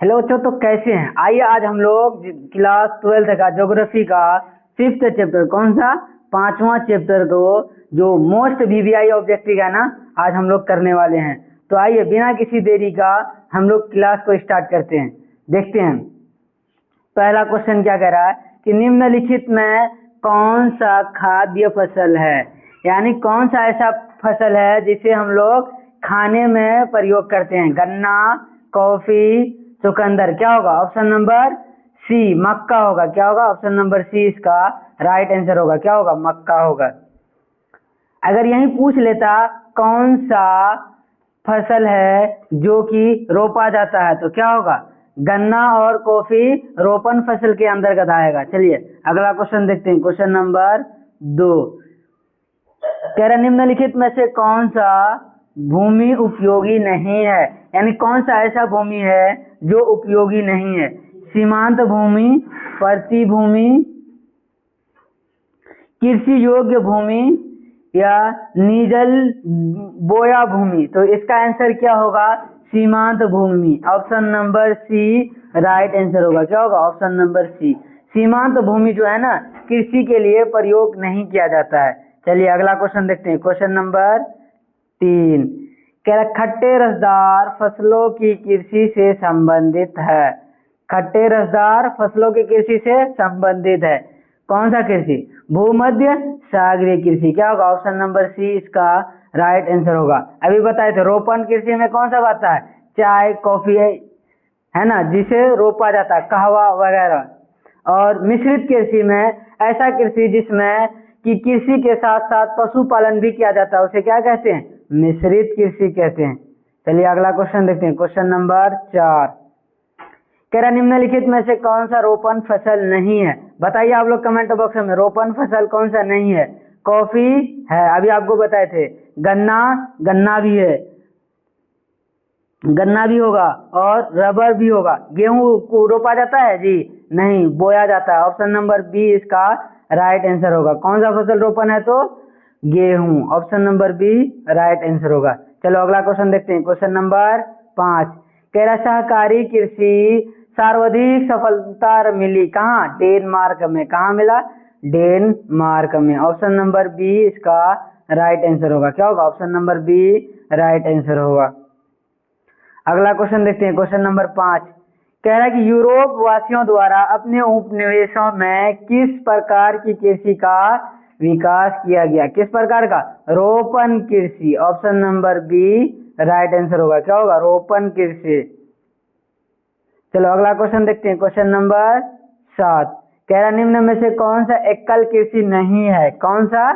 Hello बच्चों, तो कैसे हैं? आइए आज हम लोग क्लास 12 का ज्योग्राफी का 5th चैप्टर, कौन सा, 5वां चैप्टर को, जो मोस्ट वीवीआई ऑब्जेक्टिव है ना, आज हम लोग करने वाले हैं। तो आइए बिना किसी देरी का हम लोग क्लास को स्टार्ट करते हैं। देखते हैं पहला क्वेश्चन क्या कह रहा है कि निम्नलिखित में कौन सा खाद्य फसल है, यानी कौन सा ऐसा फसल है जिसे हम लोग खाने में प्रयोग करते हैं। गन्ना, कॉफी, चुकंदर। क्या होगा? ऑप्शन नंबर सी, मक्का होगा। क्या होगा? ऑप्शन नंबर सी इसका राइट आंसर होगा। क्या होगा? मक्का होगा। अगर यही पूछ लेता कौन सा फसल है जो कि रोपा जाता है, तो क्या होगा? गन्ना और कॉफी रोपण फसल के अंतर्गत आएगा। चलिए अगला क्वेश्चन देखते हैं। क्वेश्चन नंबर 2 कह रहा निम्नलिखित में से कौन सा भूमि उपयोगी नहीं है, यानी कौन सा ऐसा भूमि है जो उपयोगी नहीं है। सीमांत भूमि, प्रति भूमि, कृषि योग्य भूमि या निजल बोया भूमि। तो इसका आंसर क्या होगा? सीमांत भूमि। Option number C right answer होगा। क्या होगा? Option number C. सीमांत भूमि जो है ना, कृषि के लिए प्रयोग नहीं किया जाता है। चलिए अगला क्वेश्चन देखते हैं। क्वेश्चन नंबर 3 कह रहा खट्टे रसदार फसलों की कृषि से संबंधित है। खट्टे रसदार फसलों की कृषि से संबंधित है। कौन सा कृषि? भूमध्य सागरीय कृषि। क्या होगा? ऑप्शन नंबर सी इसका राइट आंसर होगा। अभी बताए थे रोपण कृषि में कौन सा आता है? चाय, कॉफी है ना, जिसे रोपा जाता है, कहवा वगैरह। और मिश्रित कृषि में ऐसा कृषि जिसमें कि कृषि के साथ साथ पशुपालन भी किया जाता है, उसे क्या कहते हैं? मिश्रित कृषि कहते हैं। चलिए अगला क्वेश्चन देखते हैं। क्वेश्चन नंबर 4 कह रहा निम्नलिखित में से कौन सा रोपण फसल नहीं है। बताइए आप लोग कमेंट बॉक्स में, रोपण फसल कौन सा नहीं है। कॉफी है, अभी आपको बताए थे। गन्ना भी है, गन्ना भी होगा और रबर भी होगा। गेहूं को रोपा जाता है जी? नहीं, बोया जाता है। ऑप्शन नंबर बी इसका राइट आंसर होगा। कौन सा फसल रोपण है? तो गेहूं। Option number B right answer होगा। चलो अगला क्वेश्चन देखते हैं। क्वेश्चन नंबर 5 कह रहा सहकारी कृषि सर्वाधिक सफलता मिली कहाँ? डेनमार्क में। कहाँ मिला? डेनमार्क में। ऑप्शन नंबर बी इसका राइट आंसर होगा। क्या होगा? Option number B right answer होगा। अगला क्वेश्चन देखते हैं। क्वेश्चन नंबर 5 कह रहा है कि यूरोप वासियों द्वारा अपने उपनिवेशों में किस प्रकार की कृषि का विकास किया गया? किस प्रकार का? रोपण कृषि। Option number B right answer होगा। क्या होगा? रोपण कृषि। चलो अगला क्वेश्चन देखते हैं। क्वेश्चन नंबर 7 कह रहा निम्न में से कौन सा एकल कृषि नहीं है? कौन सा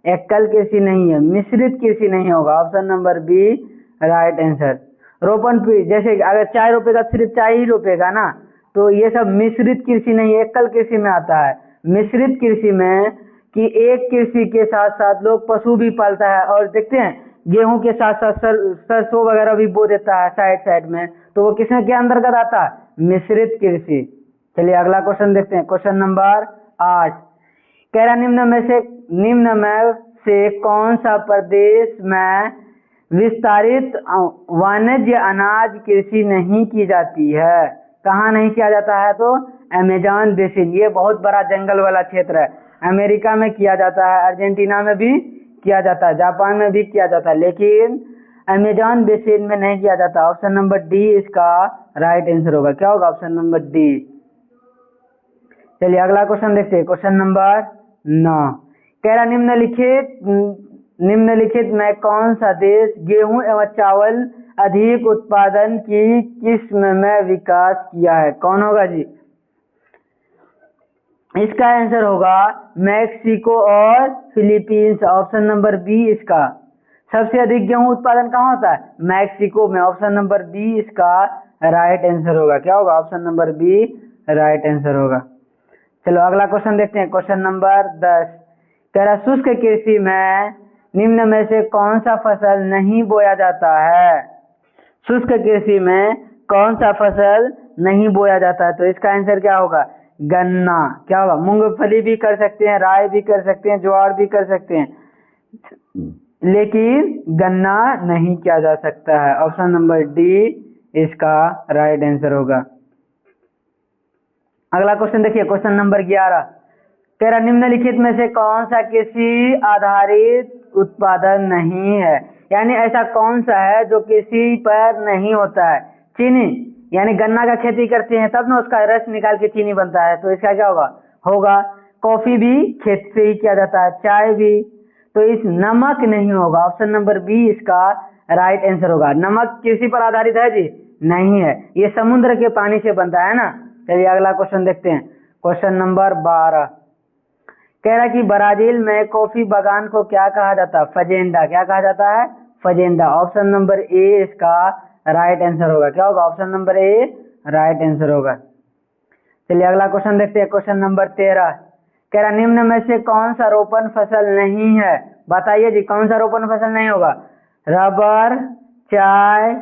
एकल कृषि नहीं है? मिश्रित कृषि नहीं होगा। Option number B right answer. रोपण, जैसे अगर चाय रोपेगा सिर्फ चाय ही रोपेगा ना, तो ये सब मिश्रित कृषि नहीं, एकल कृषि में आता है। मिश्रित कृषि में कि एक कृषि के साथ साथ लोग पशु भी पालता है, और देखते हैं गेहूं के साथ साथ सरसों वगैरह भी बो देता है साइड साइड में, तो वो किसमें के अंतर्गत आता है? मिश्रित कृषि। चलिए अगला क्वेश्चन देखते हैं। क्वेश्चन नंबर 8 कह रहा निम्न में से कौन सा प्रदेश में विस्तारित वाणिज्य अनाज कृषि नहीं की जाती है? कहाँ नहीं किया जाता है? तो अमेजन बेसिन। ये बहुत बड़ा जंगल वाला क्षेत्र है। अमेरिका में किया जाता है, अर्जेंटीना में भी किया जाता है, जापान में भी किया जाता है, लेकिन अमेजन बेसिन में नहीं किया जाता। ऑप्शन नंबर डी इसका राइट आंसर होगा। क्या होगा? Option number D. चलिए अगला क्वेश्चन देखते हैं। क्वेश्चन नंबर 9 कह रहा निम्नलिखित में कौन सा देश गेहूं एवं चावल अधिक उत्पादन की किस्म में विकास किया है? कौन होगा जी? इसका आंसर होगा मैक्सिको और फिलीपींस। ऑप्शन नंबर बी इसका। सबसे अधिक गेहूं उत्पादन कहाँ होता है? मैक्सिको में। ऑप्शन नंबर बी इसका राइट आंसर होगा। क्या होगा? Option number B right answer होगा। चलो अगला क्वेश्चन देखते हैं। क्वेश्चन नंबर 10 कह रहा शुष्क कृषि में निम्न में से कौन सा फसल नहीं बोया जाता है? शुष्क कृषि में कौन सा फसल नहीं बोया जाता है? तो इसका आंसर क्या होगा? गन्ना। क्या होगा? मूंगफली भी कर सकते हैं, राई भी कर सकते हैं, ज्वार भी कर सकते हैं, लेकिन गन्ना नहीं किया जा सकता है। ऑप्शन नंबर डी इसका राइट आंसर होगा। अगला क्वेश्चन देखिए, क्वेश्चन नंबर 11 कह रहा निम्नलिखित में से कौन सा कृषि आधारित उत्पादन नहीं है, यानी ऐसा कौन सा है जो कृषि पर नहीं होता है। चीनी, यानी गन्ना का खेती करते हैं तब ना उसका रस निकाल के चीनी बनता है, तो इसका क्या होगा कॉफी भी खेत से ही किया जाता है, चाय भी, तो इस नमक नहीं होगा। ऑप्शन नंबर बी इसका राइट आंसर होगा। नमक कृषि पर आधारित है जी, नहीं है, ये समुद्र के पानी से बनता है ना। चलिए अगला क्वेश्चन देखते हैं, क्वेश्चन नंबर 12 कह रहा कि ब्राजील में कॉफी बागान को क्या कहा जाता है, फजेंडा, क्या कहा जाता है, फजेंडा। ऑप्शन नंबर ए इसका राइट आंसर होगा। क्या होगा, option number A right answer होगा। चलिए अगला क्वेश्चन देखते हैं, क्वेश्चन नंबर 13 कह रहा निम्न में से कौन सा रोपण फसल नहीं है, बताइए जी कौन सा रोपण फसल नहीं होगा। रबर, चाय,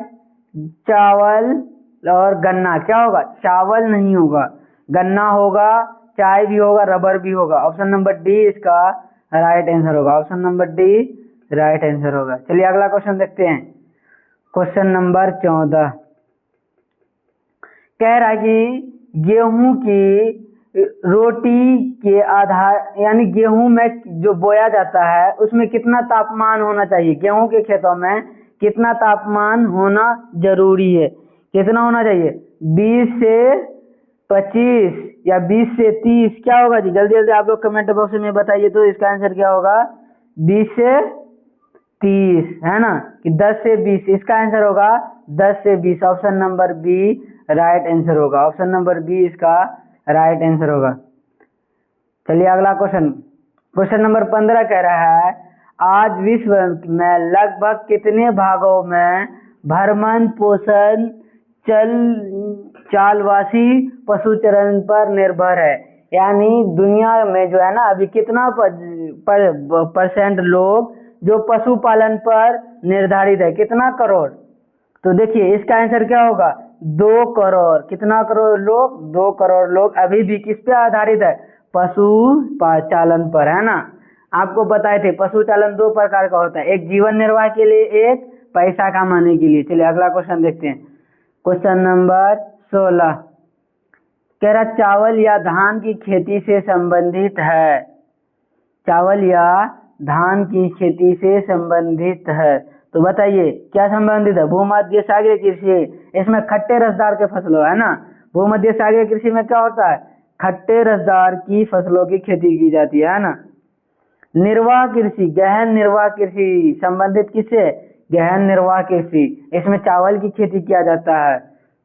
चावल और गन्ना। क्या होगा, चावल नहीं होगा, गन्ना होगा, चाय भी होगा, रबर भी होगा। ऑप्शन नंबर डी इसका राइट आंसर होगा। Option number D right answer होगा। चलिए अगला क्वेश्चन देखते हैं, क्वेश्चन नंबर 14 कह रहा है कि गेहूं की रोटी के आधार, यानी गेहूं में जो बोया जाता है उसमें कितना तापमान होना चाहिए, गेहूं के खेतों में कितना तापमान होना जरूरी है, कितना होना चाहिए, 20 से 25 या 20 से 30, क्या होगा जी, जल्दी जल्दी आप लोग कमेंट बॉक्स में बताइए तो इसका आंसर क्या होगा, 20 से 30 है ना, कि 10 से 20, इसका आंसर होगा 10 से 20। Option number B right answer होगा। ऑप्शन नंबर बी इसका राइट आंसर होगा। चलिए अगला क्वेश्चन, क्वेश्चन नंबर 15 कह रहा है आज विश्व में लगभग कितने भागों में भ्रमण पोषण चालवासी पशुचरण पर निर्भर है, यानी दुनिया में जो है ना अभी कितना परसेंट लोग जो पशुपालन पर निर्धारित है, कितना करोड़, तो देखिए इसका आंसर क्या होगा, 2 करोड़। कितना करोड़ लोग, 2 करोड़ लोग अभी भी किस पे आधारित है, पशु पालन पर, है ना। आपको बताए थे पशुचालन 2 प्रकार का होता है, एक जीवन निर्वाह के लिए, एक पैसा कमाने के लिए। चलिए अगला क्वेश्चन देखते हैं, क्वेश्चन नंबर 16 कह रहा चावल या धान की खेती से संबंधित है, चावल या धान की खेती से संबंधित है, तो बताइए क्या संबंधित है, भूमध्य सागरीय कृषि, इसमें खट्टे रसदार के फसलों, है ना। भूमध्य सागरीय कृषि में क्या होता है, खट्टे रसदार की फसलों की खेती की जाती है ना। निर्वाह कृषि, गहन निर्वाह कृषि संबंधित किससे, गहन निर्वाह कृषि, इसमें चावल की खेती किया जाता है।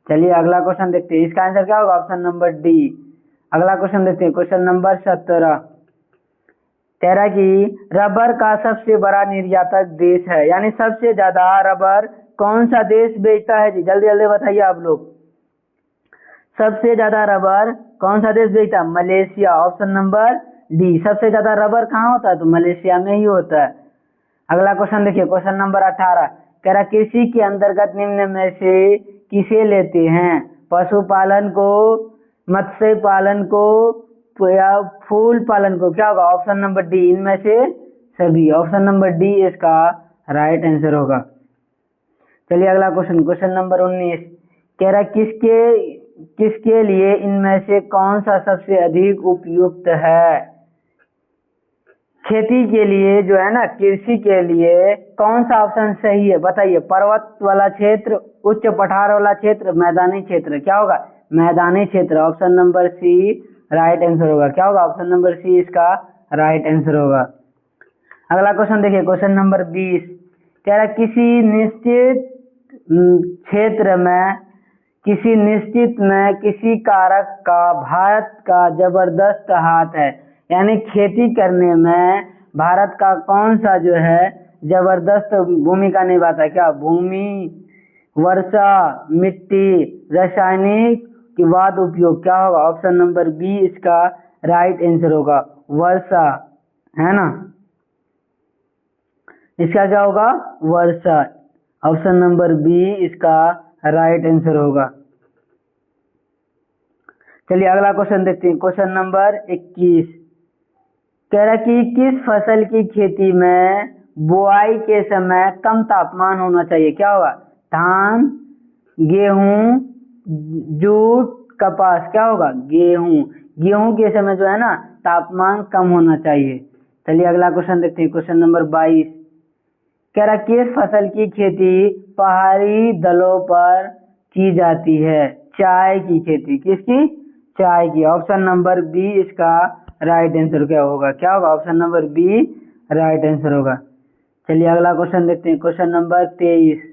चलिए अगला क्वेश्चन देखते हैं, इसका आंसर क्या होगा, ऑप्शन नंबर डी। अगला क्वेश्चन देखते हैं, क्वेश्चन नंबर 17 कह रहा कि रबर का सबसे बड़ा निर्यातक देश है, यानी सबसे ज्यादा रबर कौन सा देश बेचता है जी, जल्दी जल्दी बताइए आप लोग, सबसे ज्यादा रबर कौन सा देश बेचता है, मलेशिया। ऑप्शन नंबर डी, सबसे ज्यादा रबर कहाँ होता है, तो मलेशिया में ही होता है। अगला क्वेश्चन देखिए, क्वेश्चन नंबर 18 कह रहा कृषि के अंतर्गत निम्न में से किसे लेते हैं, पशुपालन को, मत्स्य पालन को या फूल पालन को, क्या होगा, ऑप्शन नंबर डी, इनमें से सभी। ऑप्शन नंबर डी इसका राइट आंसर होगा। चलिए अगला क्वेश्चन, क्वेश्चन नंबर 19 कह रहा किसके लिए इनमें से कौन सा सबसे अधिक उपयुक्त है, खेती के लिए जो है ना, कृषि के लिए कौन सा ऑप्शन सही है, बताइए, पर्वत वाला क्षेत्र, उच्च पठार वाला क्षेत्र, मैदानी क्षेत्र, क्या होगा, मैदानी क्षेत्र। Option number C right answer होगा। क्या होगा, ऑप्शन नंबर सी इसका राइट आंसर होगा। अगला क्वेश्चन देखिए, क्वेश्चन नंबर 20 कह रहा किसी निश्चित क्षेत्र में, किसी निश्चित में किसी कारक का भारत का जबरदस्त हाथ है, यानी खेती करने में भारत का कौन सा जो है जबरदस्त भूमिका निभाता है, क्या, भूमि, वर्षा, मिट्टी, रासायनिक के बाद उपयोग, क्या होगा, ऑप्शन नंबर बी इसका राइट आंसर होगा, वर्षा, है ना, इसका क्या होगा, वर्षा। ऑप्शन नंबर बी इसका राइट आंसर होगा। चलिए अगला क्वेश्चन देखते हैं, क्वेश्चन नंबर 21 कह रहा कि किस फसल की खेती में बुआई के समय कम तापमान होना चाहिए, क्या होगा, धान, गेहूं, जूट, कपास, क्या होगा गेहूं। गेहूं के समय जो है ना तापमान कम होना चाहिए। चलिए अगला क्वेश्चन देखते हैं, क्वेश्चन नंबर 22। कह रहा किस फसल की खेती पहाड़ी दलों पर की जाती है? चाय की खेती। किसकी? चाय की। ऑप्शन नंबर बी इसका राइट आंसर क्या होगा? क्या होगा? Option number B right answer होगा। चलिए अगला क्वेश्चन देखते हैं, क्वेश्चन नंबर 23।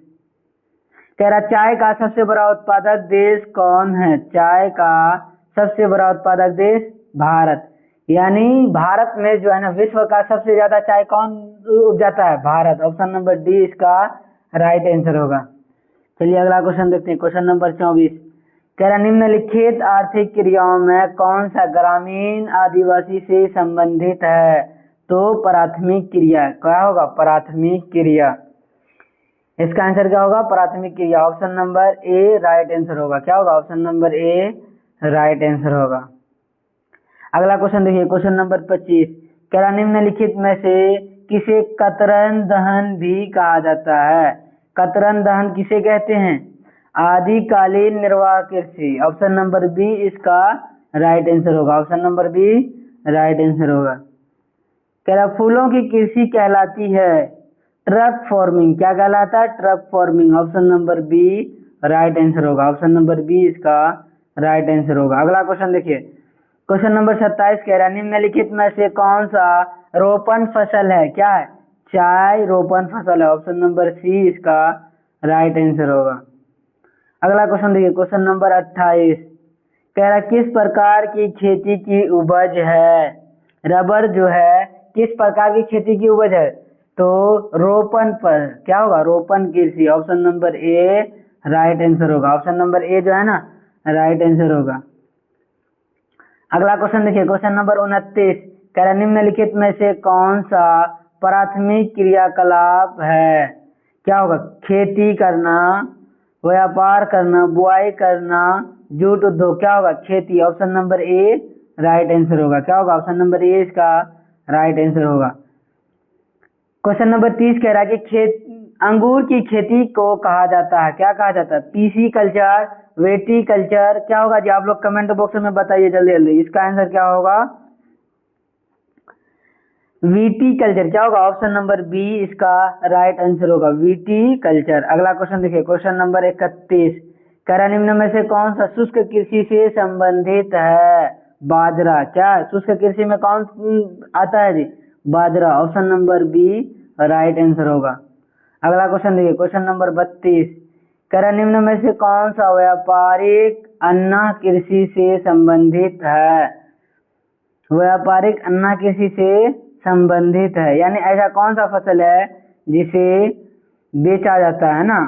कह रहा चाय का सबसे बड़ा उत्पादक देश कौन है? चाय का सबसे बड़ा उत्पादक देश भारत। यानी भारत में जो है ना विश्व का सबसे ज्यादा चाय कौन उपजाता है? भारत। ऑप्शन नंबर डी इसका राइट आंसर होगा। चलिए अगला क्वेश्चन देखते हैं, क्वेश्चन नंबर 24। कह रहा निम्नलिखित आर्थिक क्रियाओं में कौन सा ग्रामीण आदिवासी से संबंधित है? तो प्राथमिक क्रिया। क्या होगा? प्राथमिक क्रिया। इसका आंसर क्या होगा? प्राथमिक क्रिया। Option number A right answer होगा। क्या होगा? Option number A right answer होगा। अगला क्वेश्चन देखिए, क्वेश्चन नंबर 25। कह रहा निम्नलिखित में से किसे कतरन दहन भी कहा जाता है? कतरन दहन किसे कहते हैं? आदिकालीन निर्वाह कृषि। ऑप्शन नंबर बी इसका राइट आंसर होगा। Option number B right answer होगा। कह रहा फूलों की कृषि कहलाती है ट्रक फार्मिंग। क्या कहलाता है? Truck farming. Option number B right answer होगा। ऑप्शन नंबर बी इसका राइट आंसर होगा। अगला क्वेश्चन देखिए, क्वेश्चन नंबर 27। कह रहा निम्नलिखित में से कौन सा रोपण फसल है? क्या है? चाय रोपण फसल है। ऑप्शन नंबर सी इसका राइट आंसर होगा। अगला क्वेश्चन देखिए, क्वेश्चन नंबर 28। कह रहा किस प्रकार की खेती की उपज है? रबर जो है किस प्रकार की खेती की उपज है? तो रोपण पर। क्या होगा? रोपण कृषि। Option number A right answer होगा। ऑप्शन नंबर ए जो है ना राइट आंसर होगा। अगला क्वेश्चन देखिए, क्वेश्चन नंबर 29। कह रहा निम्नलिखित में से कौन सा प्राथमिक क्रियाकलाप है? क्या होगा? खेती करना, व्यापार करना, बुआई करना, जूट उद्योग। क्या होगा? खेती। Option number A right answer होगा। क्या होगा? ऑप्शन नंबर ए इसका राइट आंसर होगा। क्वेश्चन नंबर 30 कह रहा है कि अंगूर की खेती को कहा जाता है, क्या कहा जाता है? पीसी कल्चर, वेटी कल्चर। क्या होगा जी? आप लोग कमेंट बॉक्स में बताइए जल्दी जल्दी। इसका आंसर क्या होगा? VT culture. क्या होगा? ऑप्शन नंबर बी इसका राइट आंसर होगा। VT culture. अगला क्वेश्चन देखिए, क्वेश्चन नंबर 31। कह रहा निम्न में से कौन सा शुष्क कृषि से संबंधित है? बाजरा। क्या शुष्क कृषि में कौन आता है जी? बाजरा। Option number B right answer होगा। अगला क्वेश्चन देखिए, क्वेश्चन नंबर 32। कह रहा निम्न में से कौन सा व्यापारिक अन्ना कृषि से संबंधित है? व्यापारिक अन्ना कृषि से संबंधित है, यानी ऐसा कौन सा फसल है जिसे बेचा जाता है ना?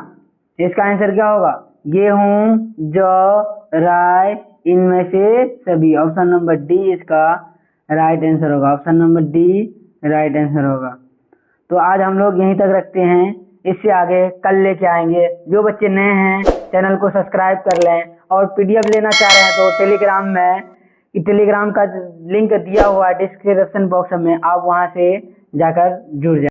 इसका आंसर क्या होगा? गेहूं, जौ, राय, इनमें से सभी। ऑप्शन नंबर डी इसका राइट आंसर होगा। Option number D right answer होगा। तो आज हम लोग यहीं तक रखते हैं, इससे आगे कल लेके आएंगे। जो बच्चे नए हैं चैनल को सब्सक्राइब कर लें, और पीडीएफ लेना चाह रहे हैं तो टेलीग्राम का लिंक दिया हुआ है डिस्क्रिप्शन बॉक्स में, आप वहां से जाकर जुड़ जाए।